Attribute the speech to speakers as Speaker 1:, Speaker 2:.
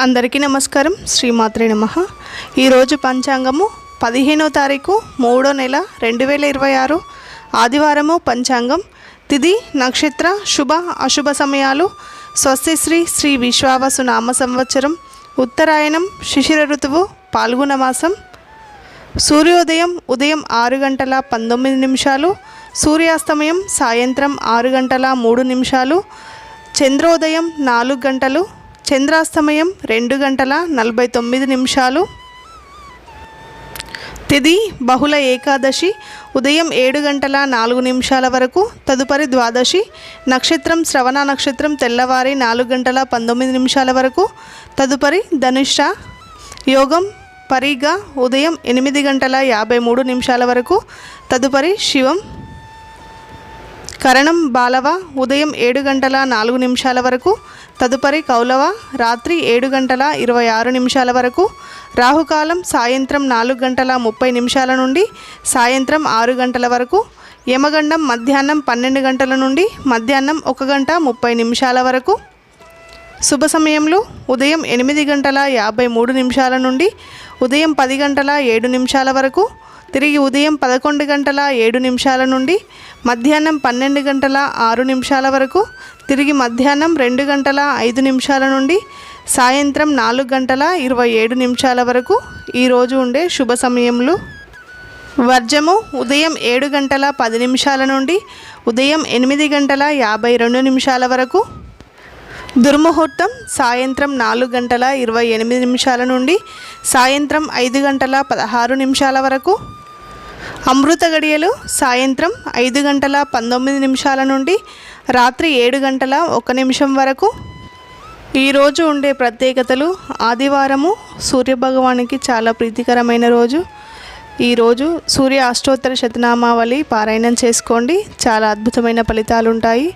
Speaker 1: అందరికీ నమస్కారం. శ్రీమాత్రే నమః. ఈరోజు పంచాంగము 15వ తారీఖు 3వ నెల 2026 ఆదివారము. పంచాంగం తిథి నక్షత్ర శుభ అశుభ సమయాలు స్వస్తి శ్రీ విశ్వావసు నామ సంవత్సరం ఉత్తరాయణం శిశిర ఋతువు పాల్గొన మాసం. సూర్యోదయం ఉదయం 6 గంటల 19 నిమిషాలు, సూర్యాస్తమయం సాయంత్రం 6 గంటల 3 నిమిషాలు, చంద్రోదయం 4 గంటలు, చంద్రాస్తమయం 2 గంటల 49 నిమిషాలు. తిథి బహుళ ఏకాదశి ఉదయం 7 గంటల 4 నిమిషాల వరకు, తదుపరి ద్వాదశి. నక్షత్రం శ్రవణ నక్షత్రం తెల్లవారి 4 గంటల 19 నిమిషాల వరకు, తదుపరి ధనుష్ట. యోగం పరిగ ఉదయం 8 గంటల 53 నిమిషాల వరకు, తదుపరి శివం. కరణం బాలవ ఉదయం 7 గంటల 4 నిమిషాల వరకు, తదుపరి కౌలవ రాత్రి 7 గంటల 26 నిమిషాల వరకు. రాహుకాలం సాయంత్రం 4 గంటల 30 నిమిషాల నుండి సాయంత్రం 6 గంటల వరకు. యమగండం మధ్యాహ్నం 12 గంటల నుండి మధ్యాహ్నం 1 గంట 30 నిమిషాల వరకు. శుభ సమయంలో ఉదయం 8 గంటల 53 నిమిషాల నుండి ఉదయం 10 గంటల 7 నిమిషాల వరకు, తిరిగి ఉదయం 11 గంటల 7 నిమిషాల నుండి మధ్యాహ్నం 12 గంటల 6 నిమిషాల వరకు, తిరిగి మధ్యాహ్నం 2 గంటల 5 నిమిషాల నుండి సాయంత్రం 4 గంటల 27 నిమిషాల వరకు. ఈరోజు ఉండే శుభ సమయములు: వర్జము ఉదయం 7 గంటల 10 నిమిషాల నుండి ఉదయం 8 గంటల 52 నిమిషాల వరకు. దుర్ముహూర్తం సాయంత్రం 4 గంటల 28 నిమిషాల నుండి సాయంత్రం 5 గంటల 16 నిమిషాల వరకు. అమృత గడియలు సాయంత్రం 5 గంటల 19 నిమిషాల నుండి రాత్రి 7 గంటల 1 నిమిషం వరకు. ఈరోజు ఉండే ప్రత్యేకతలు: ఆదివారము సూర్యభగవానికి చాలా ప్రీతికరమైన రోజు. ఈరోజు సూర్య అష్టోత్తర శతనామావళి పారాయణం చేసుకోండి, చాలా అద్భుతమైన ఫలితాలు ఉంటాయి.